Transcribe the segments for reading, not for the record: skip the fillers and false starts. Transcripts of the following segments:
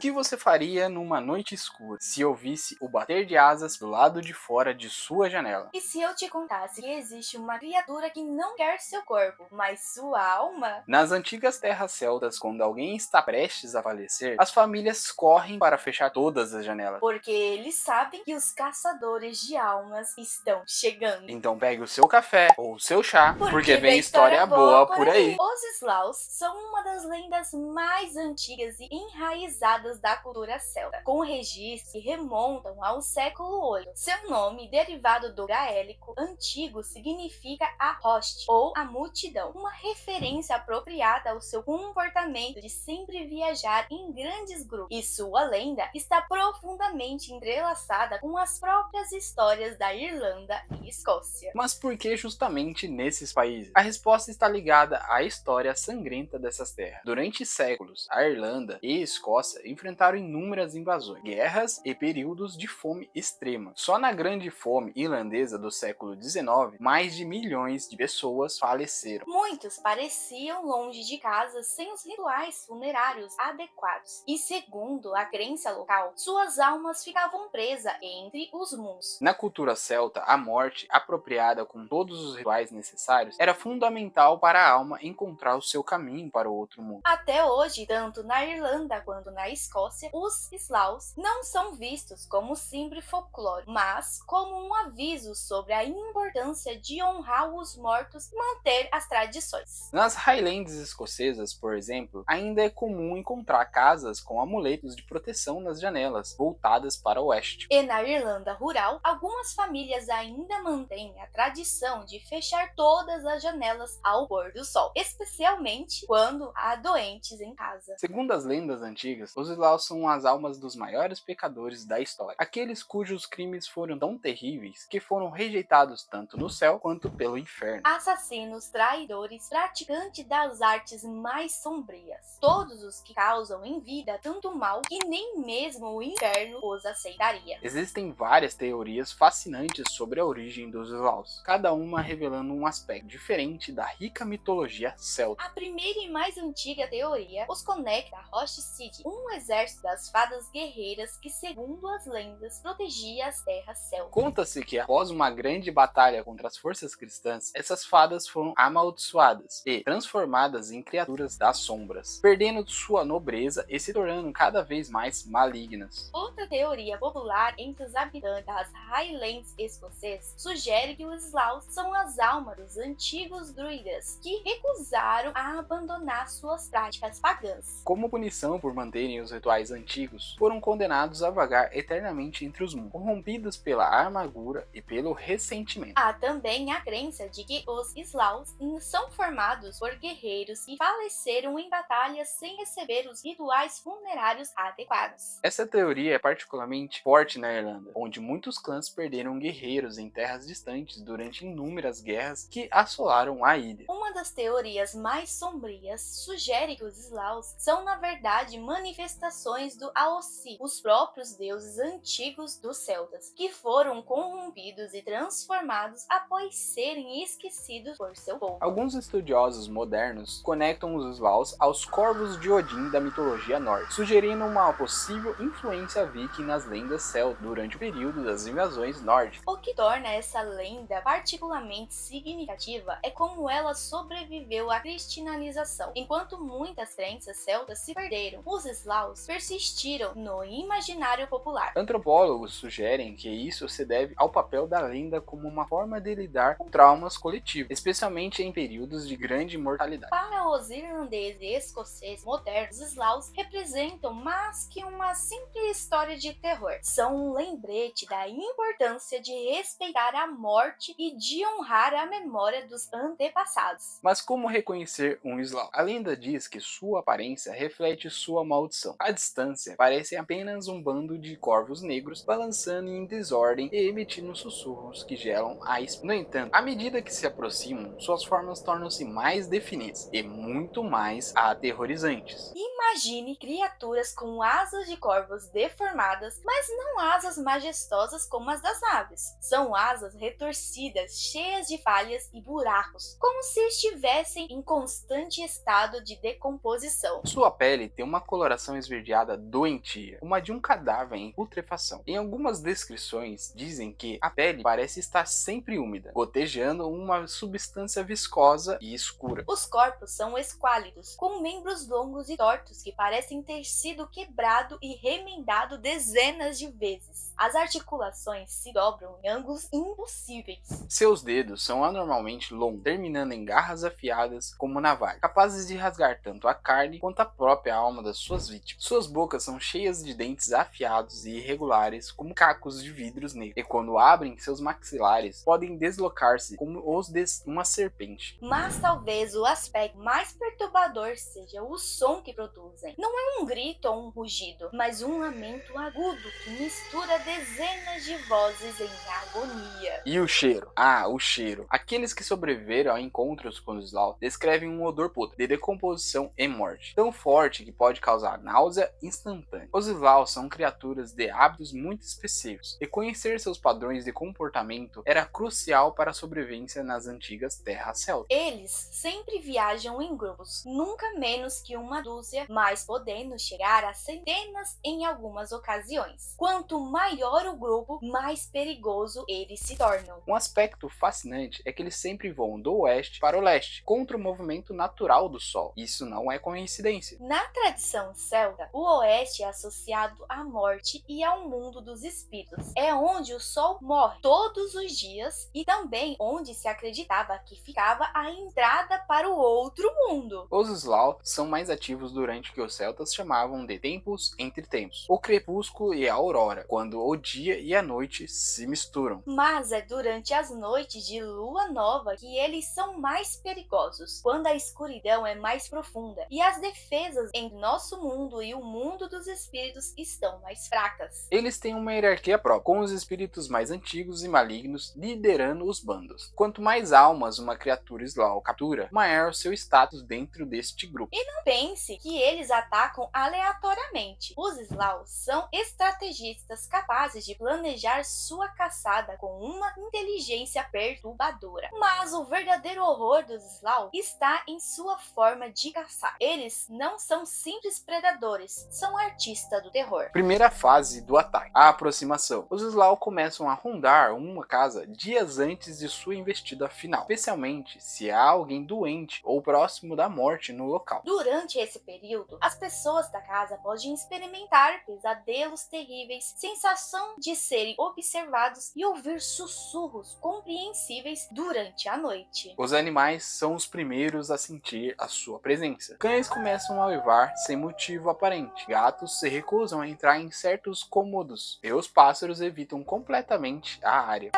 que você faria numa noite escura se ouvisse o bater de asas do lado de fora de sua janela? E se eu te contasse que existe uma criatura que não quer seu corpo, mas sua alma? Nas antigas terras celtas, quando alguém está prestes a falecer, as famílias correm para fechar todas as janelas. Porque eles sabem que os caçadores de almas estão chegando. Então pegue o seu café ou o seu chá, porque vem vem história boa por aí. Os Slaus são uma das lendas mais antigas e enraizadas da cultura celta, com registros que remontam ao século VIII. Seu nome, derivado do gaélico antigo, significa a hoste ou a multidão, uma referência apropriada ao seu comportamento de sempre viajar em grandes grupos. E sua lenda está profundamente entrelaçada com as próprias histórias da Irlanda e Escócia. Mas por que justamente nesses países? A resposta está ligada à história sangrenta dessas terras. Durante séculos, a Irlanda e a Escócia enfrentaram inúmeras invasões, guerras e períodos de fome extrema. Só na Grande Fome Irlandesa do século XIX, mais de milhões de pessoas faleceram. Muitos pareciam longe de casa sem os rituais funerários adequados. E segundo a crença local, suas almas ficavam presas entre os mundos. Na cultura celta, a morte, apropriada com todos os rituais necessários, era fundamental para a alma encontrar o seu caminho para o outro mundo. Até hoje, tanto na Irlanda quanto na Escócia, os Slaus não são vistos como simples folclore, mas como um aviso sobre a importância de honrar os mortos e manter as tradições. Nas Highlands escocesas, por exemplo, ainda é comum encontrar casas com amuletos de proteção nas janelas, voltadas para o oeste. E na Irlanda rural, algumas famílias ainda mantêm a tradição de fechar todas as janelas ao pôr do sol, especialmente quando há doentes em casa. Segundo as lendas antigas, os Slaus são as almas dos maiores pecadores da história, aqueles cujos crimes foram tão terríveis que foram rejeitados tanto no céu quanto pelo inferno. Assassinos, traidores, praticantes das artes mais sombrias, todos os que causam em vida tanto mal que nem mesmo o inferno os aceitaria. Existem várias teorias fascinantes sobre a origem dos Slaus, cada uma revelando um aspecto diferente da rica mitologia celta. A primeira e mais antiga teoria os conecta a Roche City, um exército das fadas guerreiras que, segundo as lendas, protegia as terras celtas. Conta-se que após uma grande batalha contra as forças cristãs, essas fadas foram amaldiçoadas e transformadas em criaturas das sombras, perdendo sua nobreza e se tornando cada vez mais malignas. Outra teoria popular entre os habitantes das Highlands escoceses sugere que os Slaus são as almas dos antigos druidas que recusaram a abandonar suas práticas pagãs. Como punição por manterem os rituais antigos, foram condenados a vagar eternamente entre os mundos, corrompidos pela amargura e pelo ressentimento. Há também a crença de que os Slaus são formados por guerreiros que faleceram em batalhas sem receber os rituais funerários adequados. Essa teoria é particularmente forte na Irlanda, onde muitos clãs perderam guerreiros em terras distantes durante inúmeras guerras que assolaram a ilha. Uma das teorias mais sombrias sugere que os Slaus são na verdade manifestações do Aosi, os próprios deuses antigos dos celtas, que foram corrompidos e transformados após serem esquecidos por seu povo. Alguns estudiosos modernos conectam os Slaus aos corvos de Odin da mitologia nórdica, sugerindo uma possível influência viking nas lendas celtas durante o período das invasões nórdicas. O que torna essa lenda particularmente significativa é como ela sobreviveu à cristianização. Enquanto muitas crenças celtas se perderam, os Slaus persistiram no imaginário popular. Antropólogos sugerem que isso se deve ao papel da lenda como uma forma de lidar com traumas coletivos, especialmente em períodos de grande mortalidade. Para os irlandeses e escoceses modernos, os Slaus representam mais que uma simples história de terror. São um lembrete da importância de respeitar a morte e de honrar a memória dos antepassados. Mas como reconhecer um Slau? A lenda diz que sua aparência reflete sua maldição. À distância, parece apenas um bando de corvos negros balançando em desordem e emitindo sussurros que gelam a espírito. No entanto, à medida que se aproximam, suas formas tornam-se mais definidas e muito mais aterrorizantes. Imagine criaturas com asas de corvos deformadas, mas não asas majestosas como as das aves. São asas retorcidas, cheias de falhas e buracos, como se estivessem em constante estado de decomposição. Sua pele tem uma coloração esverdeada esverdeada doentia, como a de um cadáver em putrefação. Em algumas descrições dizem que a pele parece estar sempre úmida, gotejando uma substância viscosa e escura. Os corpos são esquálidos, com membros longos e tortos que parecem ter sido quebrado e remendado dezenas de vezes. As articulações se dobram em ângulos impossíveis. Seus dedos são anormalmente longos, terminando em garras afiadas como navalha, capazes de rasgar tanto a carne quanto a própria alma das suas vítimas. Suas bocas são cheias de dentes afiados e irregulares como cacos de vidros negros, e quando abrem, seus maxilares podem deslocar-se como os de uma serpente. Mas talvez o aspecto mais perturbador seja o som que produzem. Não é um grito ou um rugido, mas um lamento agudo que mistura dezenas de vozes em agonia. E o cheiro? Ah, o cheiro. Aqueles que sobreviveram a encontros com os Sloth descrevem um odor podre, de decomposição e morte, tão forte que pode causar náusea instantânea. Os Sloth são criaturas de hábitos muito específicos, e conhecer seus padrões de comportamento era crucial para a sobrevivência nas antigas terras célticas. Eles sempre viajam em grupos, nunca menos que uma dúzia, mas podendo chegar a centenas em algumas ocasiões. Quanto maior o grupo, mais perigoso eles se tornam. Um aspecto fascinante é que eles sempre voam do oeste para o leste, contra o movimento natural do Sol. Isso não é coincidência. Na tradição celta, o oeste é associado à morte e ao mundo dos espíritos. É onde o Sol morre todos os dias e também onde se acreditava que ficava a entrada para o outro mundo. Os Sloth são mais ativos durante o que os celtas chamavam de tempos entre tempos, o crepúsculo e a aurora, quando o dia e a noite se misturam. Mas é durante as noites de lua nova que eles são mais perigosos, quando a escuridão é mais profunda e as defesas entre nosso mundo e o mundo dos espíritos estão mais fracas. Eles têm uma hierarquia própria, com os espíritos mais antigos e malignos liderando os bandos. Quanto mais almas uma criatura Sloth captura, maior o seu status dentro deste grupo. Não pense que eles atacam aleatoriamente. Os Sloth são estrategistas capazes de planejar sua caçada com uma inteligência perturbadora. Mas o verdadeiro horror dos Sloth está em sua forma de caçar. Eles não são simples predadores, são artistas do terror. Primeira fase do ataque: a aproximação. Os Sloth começam a rondar uma casa dias antes de sua investida final, especialmente se há alguém doente ou próximo da morte no local. Durante esse período, as pessoas da casa podem experimentar pesadelos terríveis, sensação de serem observados e ouvir sussurros compreensíveis durante a noite. Os animais são os primeiros a sentir a sua presença. Cães começam a uivar sem motivo aparente. Gatos se recusam a entrar em certos cômodos e os pássaros evitam completamente a área.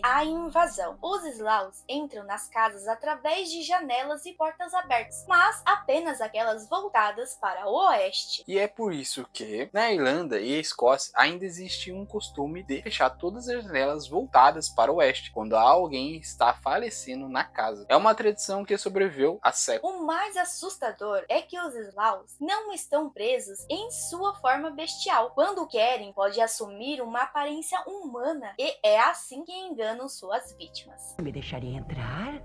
A invasão. Os Sloths entram nas casas através de janelas e portas abertas, mas apenas aquelas voltadas para o oeste. E é por isso que, na Irlanda e Escócia, ainda existe um costume de fechar todas as janelas voltadas para o oeste, quando alguém está falecendo na casa. É uma tradição que sobreviveu há séculos. O mais assustador é que os Sloths não estão presos em sua forma bestial. Quando querem, pode assumir uma aparência humana, e é assim que enganam suas vítimas. Me deixaria entrar?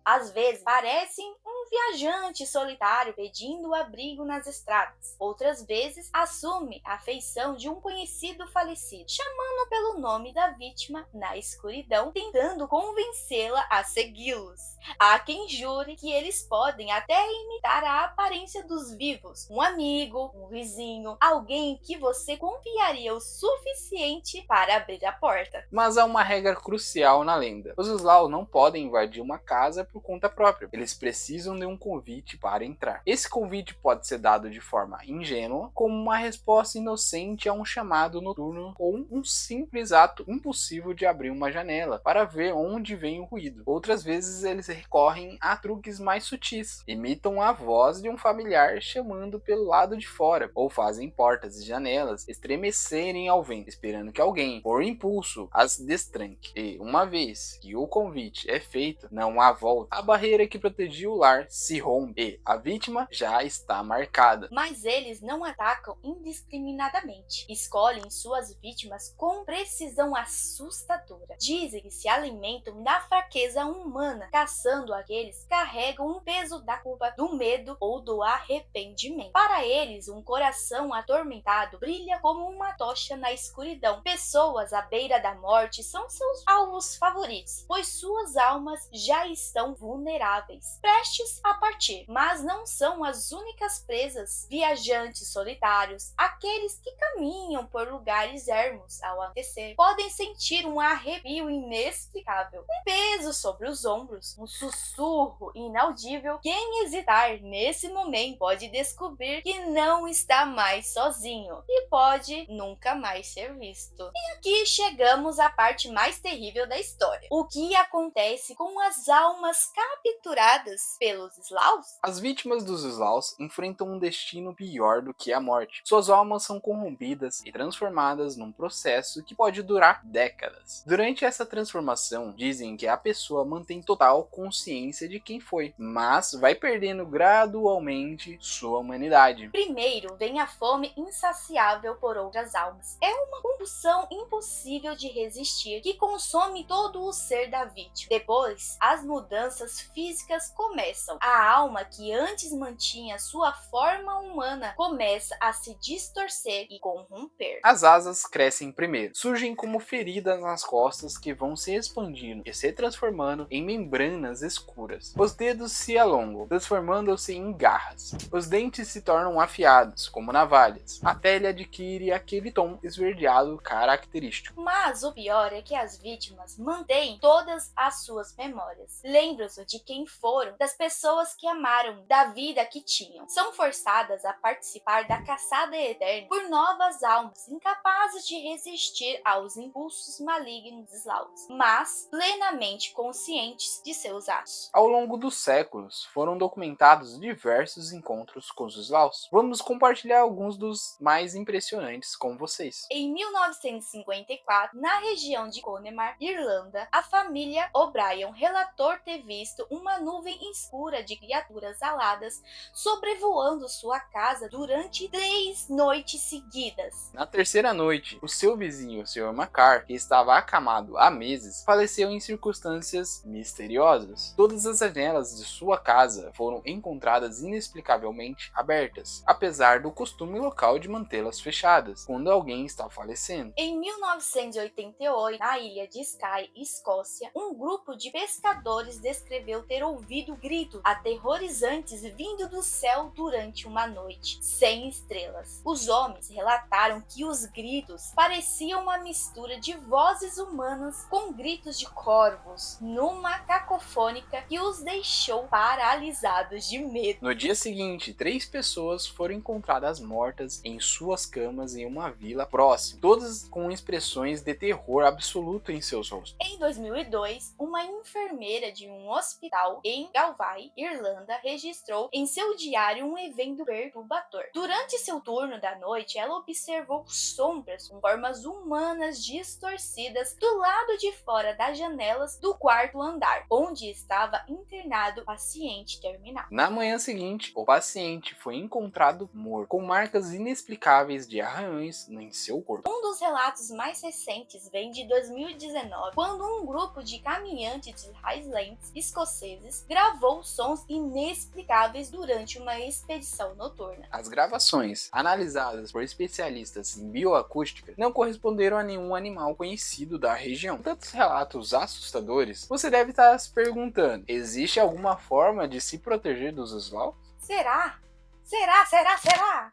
Às vezes parecem um viajante solitário pedindo abrigo nas estradas. Outras vezes assume a feição de um conhecido falecido, chamando pelo nome da vítima na escuridão, tentando convencê-la a segui-los. Há quem jure que eles podem até imitar a aparência dos vivos, um amigo, um vizinho, alguém que você confiaria o suficiente para abrir a porta. Mas há uma regra crucial na lenda: os Sloth não podem invadir uma casa por conta própria. Eles precisam de um convite para entrar. Esse convite pode ser dado de forma ingênua, como uma resposta inocente a um chamado noturno, ou um simples ato impossível de abrir uma janela para ver onde vem o ruído. Outras vezes eles recorrem a truques mais sutis, imitam a voz de um familiar chamando pelo lado de fora, ou fazem portas e janelas estremecerem ao vento, esperando que alguém, por impulso, as destranque. E uma vez que o convite é feito, não há volta. volta. A barreira que protegia o lar se rompe e a vítima já está marcada. Mas eles não atacam indiscriminadamente. Escolhem suas vítimas com precisão assustadora. Dizem que se alimentam da fraqueza humana, caçando aqueles que carregam um peso da culpa, do medo ou do arrependimento. Para eles, um coração atormentado brilha como uma tocha na escuridão. Pessoas à beira da morte são seus alvos favoritos, pois suas almas já estão vulneráveis, prestes a partir. Mas não são as únicas presas. Viajantes solitários, aqueles que caminham por lugares ermos ao anoitecer, podem sentir um arrepio inexplicável, um peso sobre os ombros, um sussurro inaudível. Quem hesitar nesse momento pode descobrir que não está mais sozinho e pode nunca mais ser visto. E aqui chegamos à parte mais terrível da história. O que acontece com as almas capturadas pelos Slavs? As vítimas dos Slavs enfrentam um destino pior do que a morte. Suas almas são corrompidas e transformadas num processo que pode durar décadas. Durante essa transformação, dizem que a pessoa mantém total consciência de quem foi, mas vai perdendo gradualmente sua humanidade. Primeiro vem a fome insaciável por outras almas. É uma compulsão impossível de resistir que consome todo o ser da vítima. Depois, as mudanças físicas começam. A alma que antes mantinha sua forma humana começa a se distorcer e corromper. As asas crescem primeiro, surgem como feridas nas costas que vão se expandindo e se transformando em membranas escuras. Os dedos se alongam, transformando-se em garras. Os dentes se tornam afiados, como navalhas. A pele adquire aquele tom esverdeado característico. Mas o pior é que as vítimas mantêm todas as suas memórias. Lembram-se de quem foram, das pessoas que amaram, da vida que tinham. São forçadas a participar da caçada eterna por novas almas, incapazes de resistir aos impulsos malignos dos Slavs, mas plenamente conscientes de seus atos. Ao longo dos séculos, foram documentados diversos encontros com os Slavs. Vamos compartilhar alguns dos mais impressionantes com vocês. Em 1954, na região de Connemara, Irlanda, a família O'Brien relatou ter visto uma nuvem escura de criaturas aladas sobrevoando sua casa durante 3 noites seguidas. Na terceira noite, o seu vizinho, o Sr. Macar, que estava acamado há meses, faleceu em circunstâncias misteriosas. Todas as janelas de sua casa foram encontradas inexplicavelmente abertas, apesar do costume local de mantê-las fechadas quando alguém está falecendo. Em 1988, na ilha de Skye, Escócia, um grupo de pescadores descreveu ter ouvido gritos aterrorizantes vindo do céu durante uma noite sem estrelas. Os homens relataram que os gritos pareciam uma mistura de vozes humanas com gritos de corvos, numa cacofônica que os deixou paralisados de medo. No dia seguinte, 3 pessoas foram encontradas mortas em suas camas em uma vila próxima, todas com expressões de terror absoluto em seus rostos. Em 2002, uma enfermeira de um hospital em Galway, Irlanda, registrou em seu diário um evento perturbador. Durante seu turno da noite, ela observou sombras com formas humanas distorcidas do lado de fora das janelas do quarto andar, onde estava internado o paciente terminal. Na manhã seguinte, o paciente foi encontrado morto, com marcas inexplicáveis de arranhões em seu corpo. Um dos relatos mais recentes vem de 2019, quando um grupo de caminhantes de Highlands escoceses gravou sons inexplicáveis durante uma expedição noturna. As gravações, analisadas por especialistas em bioacústica, não corresponderam a nenhum animal conhecido da região. Com tantos relatos assustadores, você deve estar se perguntando: existe alguma forma de se proteger dos Slavs? Será?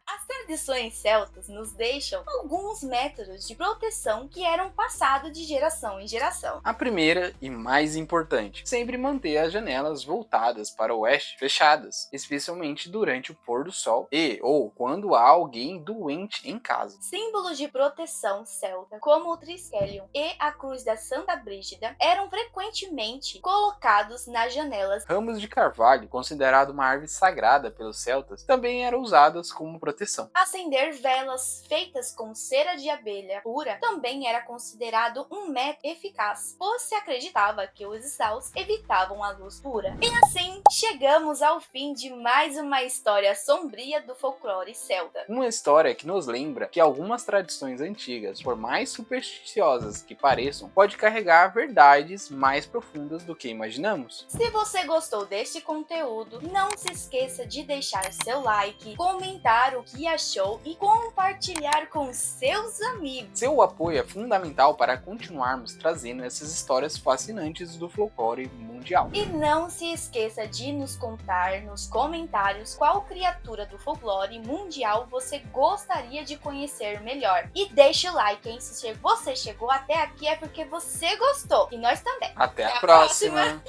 As tradições celtas nos deixam alguns métodos de proteção que eram passados de geração em geração. A primeira e mais importante, sempre manter as janelas voltadas para o oeste fechadas, especialmente durante o pôr do sol e ou quando há alguém doente em casa. Símbolos de proteção celta, como o triskelion e a cruz da Santa Brígida, eram frequentemente colocados nas janelas. Ramos de carvalho, considerado uma árvore sagrada pelos celtas, também também eram usadas como proteção. Acender velas feitas com cera de abelha pura também era considerado um método eficaz, pois se acreditava que os Islaus evitavam a luz pura. E assim, chegamos ao fim de mais uma história sombria do folclore celta. Uma história que nos lembra que algumas tradições antigas, por mais supersticiosas que pareçam, pode carregar verdades mais profundas do que imaginamos. Se você gostou deste conteúdo, não se esqueça de deixar seu like, comentar o que achou e compartilhar com seus amigos. Seu apoio é fundamental para continuarmos trazendo essas histórias fascinantes do folclore mundial. E não se esqueça de nos contar nos comentários qual criatura do folclore mundial você gostaria de conhecer melhor. E deixe o like, hein? Se você chegou até aqui é porque você gostou. E nós também. Até a próxima.